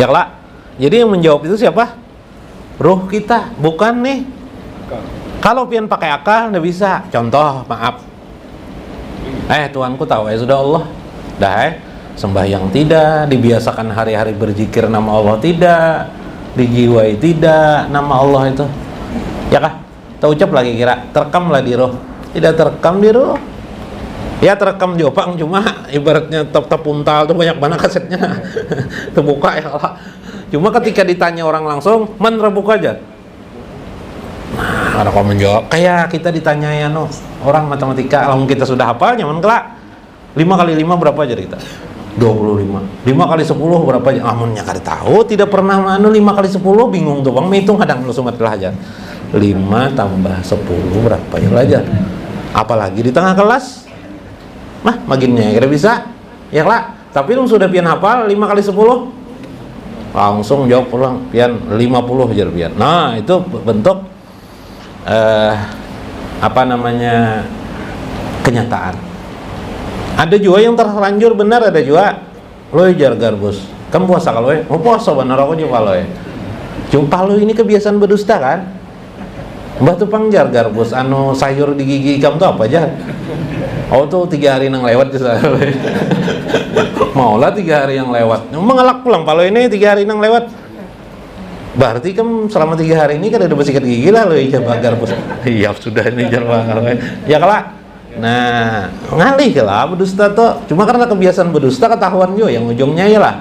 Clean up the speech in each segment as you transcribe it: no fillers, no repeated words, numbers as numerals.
Ya kelak. Jadi yang menjawab itu siapa? Ruh kita, bukan nih. Kalau pian pakai akal nggak bisa. Contoh, maaf. Tuanku tahu sudah Allah. Dah sembahyang tidak, dibiasakan hari-hari berzikir nama Allah tidak, dijiwai tidak nama Allah itu. Ya kah? Tak ucap lagi kira, terekamlah di roh. Tidak terekam di roh. Ya terekam di opang, cuma ibaratnya tep-tep puntal tuh banyak banget kasetnya. Terbuka ya Allah. Cuma ketika ditanya orang langsung, rebuka aja. Nah, ada kau menjawab kayak kita ditanya ya orang matematika, kalau kita sudah hafal nyaman kelak. 5 kali 5 berapa aja kita? 25. 5 kali 10 berapa aja? Amunnya kada tahu, tidak pernah 5 kali 10 bingung tuh bang, hitung kadang lu sumat aja. 5 tambah 10 berapa ya belajar? Apalagi di tengah kelas. Nah, maginnya kira bisa. Ya lah, tapi lu sudah pian hafal 5 kali 10 langsung jawab pulang pian 50 aja pian. Nah, itu bentuk kenyataan. Ada juga yang terlanjur benar, ada juga lo jar garbus. Kamu puasa kalau puasa benar aku juga kalau cuma lo ini kebiasaan berdusta kan? Mbah tuh pangjar garbus sayur di gigi kamu tuh apa aja? Oh tuh 3 hari yang lewat juga. Maulah 3 hari yang lewat. Mengelak pulang kalau ini 3 hari yang lewat. Berarti kan selama 3 hari ini kan udah bersikat gigi lah lo ya garbus. Iya sudah ini jarang ya kelak. Nah, ngalih lah berdusta tuh. Cuma karena kebiasaan berdusta ketahuan juga yang ujungnya ya lah.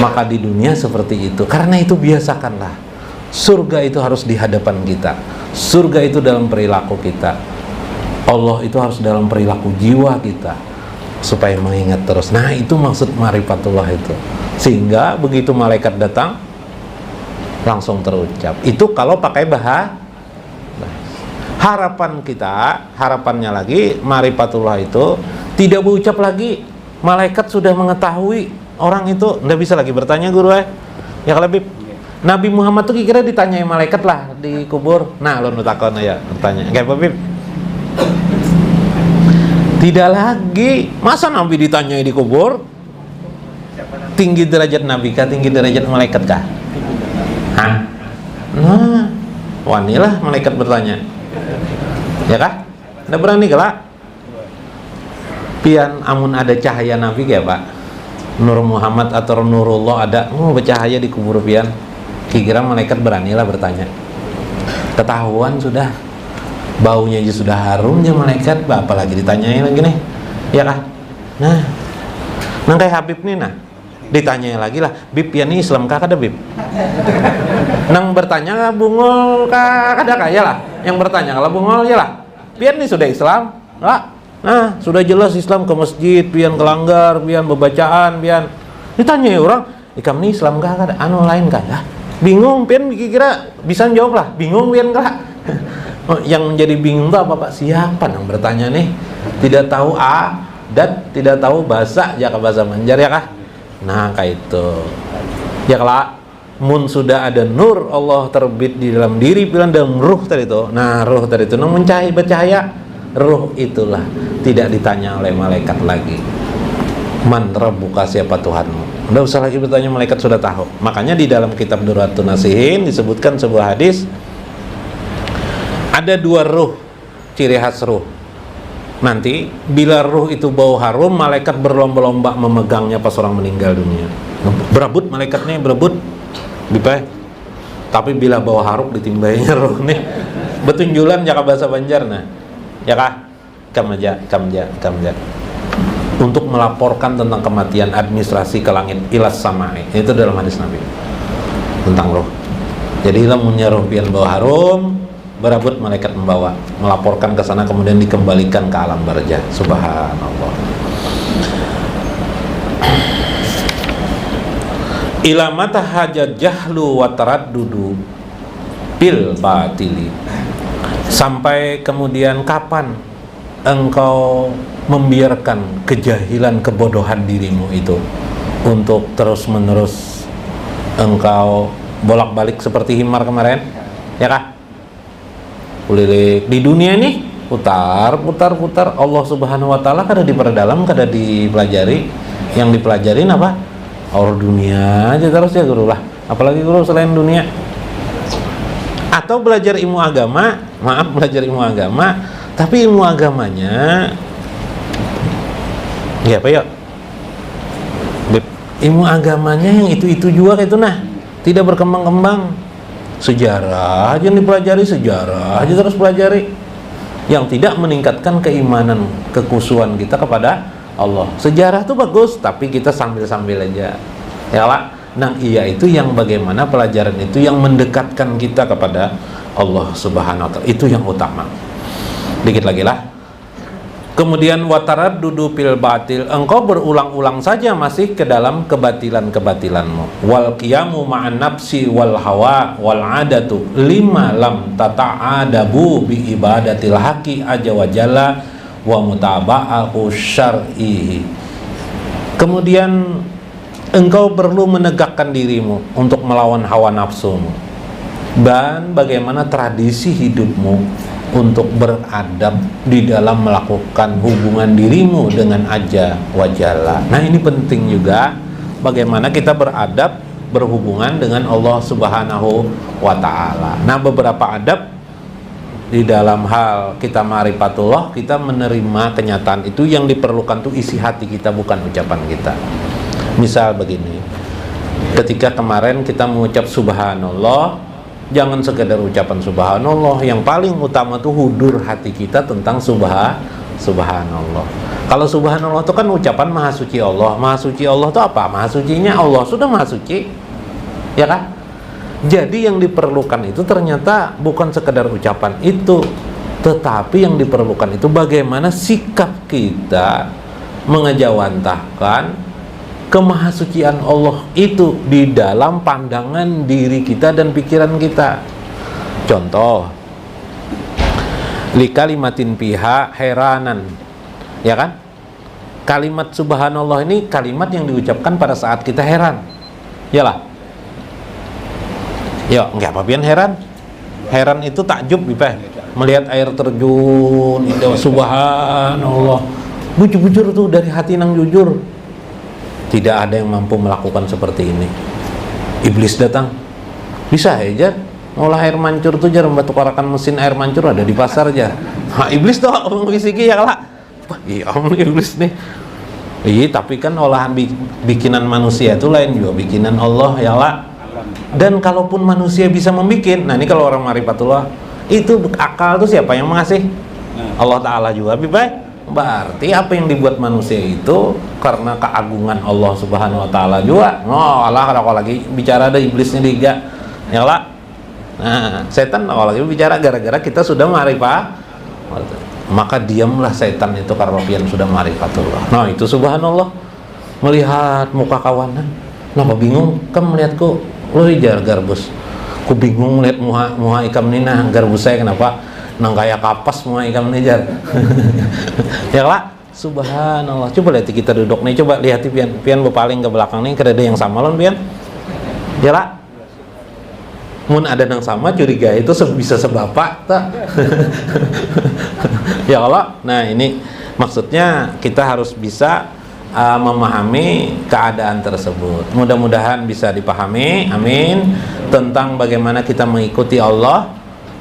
Maka di dunia seperti itu. Karena itu biasakanlah. Surga itu harus di hadapan kita. Surga itu dalam perilaku kita. Allah itu harus dalam perilaku jiwa kita supaya mengingat terus. Nah, itu maksud marifatullah itu. Sehingga begitu malaikat datang langsung terucap. Itu kalau pakai harapan kita, harapannya lagi marifatullah itu tidak berucap lagi, malaikat sudah mengetahui orang itu, nggak bisa lagi bertanya guru ya kalau Nabi Muhammad tuh kira ditanyai malaikat lah di kubur. Nah, lo nutakon ya bertanya kayak Bib. Tidak lagi, masa Nabi ditanyai di kubur? Tinggi derajat Nabi kah, tinggi derajat malaikat kah? Hah? Nah, wanilah malaikat bertanya. Ya kah? Nggak berani kelak. Pian amun ada cahaya Nabi ya Pak, Nur Muhammad atau Nurullah ada bercahaya di kubur pian, kira malaikat beranilah bertanya. Ketahuan sudah, baunya aja sudah harum ya malaikat, apalagi ditanyain lagi nih, ya kah? Nah kayak Habib nih ditanyai lagi lah, Bib pian ini Islam kah kada Bib? Nang bertanya bungol kah kada kaya lah, yang bertanya kalau bungol ya lah, pian nih sudah Islam lah. Nah, sudah jelas Islam ke masjid, pian kelanggar, pian bebacaan, pian ditanya orang, ikam nih Islam kah kada? Lain kah? Lah, bingung, pian kira bisa jawab lah, bingung pian kah? Yang menjadi bingung itu apa Pak? Siapa yang bertanya nih? Tidak tahu adat, tidak tahu bahasa, ya bahasa Banjar ya kah? Nah, kayak itu. Ya kelak, mun sudah ada nur Allah terbit di dalam diri, pian dalam ruh tadi itu. Nah, ruh tadi itu nang bercahaya. Ruh itulah tidak ditanya oleh malaikat lagi. Man rabbuka, siapa Tuhanmu? Nggak usah lagi bertanya, malaikat sudah tahu. Makanya di dalam kitab Durratun Nasihin disebutkan sebuah hadis, ada 2 ruh, ciri khas ruh. Nanti bila ruh itu bau harum, malaikat berlomba-lomba memegangnya pas orang meninggal dunia. Berebut malaikatnya, berebut bipai. Tapi bila bau harum ditimbainya ruh nih, betunjulan jaka bahasa Banjar nah. Ya kah? Kamja. Untuk melaporkan tentang kematian administrasi ke langit ilas samai. Itu dalam hadis Nabi tentang roh. Jadi lamunnya roh pian bau harum, berabut malaikat membawa, melaporkan ke sana, kemudian dikembalikan ke alam barzah. Subhanallah. Ila mata hajat jahlu wa taraddudu bil batili. Sampai kemudian kapan engkau membiarkan kejahilan, kebodohan dirimu itu untuk terus-menerus engkau bolak-balik seperti himar kemarin, ya kah? Ulilik di dunia ini putar. Allah Subhanahu wa taala kada diperdalam, kada dipelajari. Yang dipelajarin apa? Orang dunia aja terus ya guru lah, apalagi guru selain dunia. Atau belajar ilmu agama, belajar ilmu agama, tapi ilmu agamanya ya apa ya? Ilmu agamanya yang itu juga itu nah, tidak berkembang-kembang. Sejarah aja yang dipelajari, sejarah aja terus pelajari, yang tidak meningkatkan keimanan, kekhusyuan kita kepada Allah. Sejarah tuh bagus, tapi kita sambil-sambil aja. Ya lah. Nah, iya itu yang bagaimana pelajaran itu yang mendekatkan kita kepada Allah Subhanahu wa taala. Itu yang utama. Dikit lagi lah. Kemudian wataraddudu fil batil, engkau berulang-ulang saja masih ke dalam kebatilan-kebatilanmu. Wal qiyamu ma'an nafsi wal hawa wal adatu lima lam tata'adabu bi ibadatil haqi aja wa jalla wa mutaba'ahu syar'i. Kemudian engkau perlu menegakkan dirimu untuk melawan hawa nafsumu, dan bagaimana tradisi hidupmu untuk beradab di dalam melakukan hubungan dirimu dengan aja wajalla. Nah ini penting juga, bagaimana kita beradab berhubungan dengan Allah Subhanahu wa ta'ala. Nah beberapa adab di dalam hal kita ma'rifatullah, kita menerima kenyataan itu, yang diperlukan tuh isi hati kita, bukan ucapan kita. Misal begini, ketika kemarin kita mengucap subhanallah, jangan sekedar ucapan subhanallah, yang paling utama tuh hudur hati kita tentang subhanallah. Kalau subhanallah itu kan ucapan maha suci Allah. Maha suci Allah itu apa? Maha sucinya Allah sudah maha suci, ya kan? Jadi yang diperlukan itu ternyata bukan sekedar ucapan itu, tetapi yang diperlukan itu bagaimana sikap kita mengejawantahkan kemahasucian Allah itu di dalam pandangan diri kita dan pikiran kita. Contoh, li kalimatin piha heranan, ya kan? Kalimat subhanallah ini kalimat yang diucapkan pada saat kita heran, yalah. Ya, enggak apa pian heran. Heran itu takjub, Bipeh. Melihat air terjun, itu subhanallah. Bujur-bujur tuh dari hati nang jujur. Tidak ada yang mampu melakukan seperti ini. Iblis datang, bisa aja ngolah air mancur tuh jar, membatukarakan mesin air mancur ada di pasar aja. Nah, iblis tuh bisiki ya kalah. Wah, iya iblis nih. Iya, tapi kan olahan bikinan manusia itu lain juga bikinan Allah ya lah. Dan kalaupun manusia bisa membuat, nah ini kalau orang ma'rifatullah, itu akal tuh siapa yang mengasih? Allah Ta'ala juga, baik. Berarti apa yang dibuat manusia itu karena keagungan Allah Subhanahu wa ta'ala juga. Oh Allah, kalau lagi bicara ada iblisnya diga, ya lah. Nah, setan kalau lagi bicara gara-gara kita sudah ma'rifah, maka diamlah setan itu karena pian sudah ma'rifatullah. Nah itu subhanallah, melihat muka kawanan, kenapa bingung? Kamu melihatku, lu hijar garbus. Ku bingung melihat muha ikam ini, nah garbus saya kenapa? Nang kayak kapas semua ikan menejar. Ya lah, subhanallah. Coba lihat kita duduk nih, coba lihat pian berpaling ke belakang nih, ada yang sama lon pian. Ya lah. Mun ada yang sama curiga itu bisa sebapak tak. Ya Allah. Nah, ini maksudnya kita harus bisa memahami keadaan tersebut. Mudah-mudahan bisa dipahami. Amin. Tentang bagaimana kita mengikuti Allah,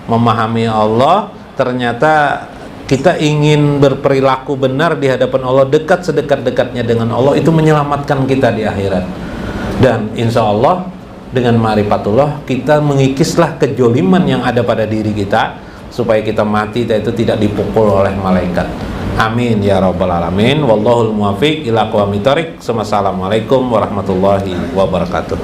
memahami Allah. Ternyata kita ingin berperilaku benar di hadapan Allah, dekat sedekat-dekatnya dengan Allah, itu menyelamatkan kita di akhirat. Dan insya Allah dengan ma'rifatullah kita mengikislah kejoliman yang ada pada diri kita, supaya kita mati itu tidak dipukul oleh malaikat. Amin ya rabbal alamin. Wallahul muwaffiq ila aqwamit thoriq. Wassalamualaikum warahmatullahi wabarakatuh.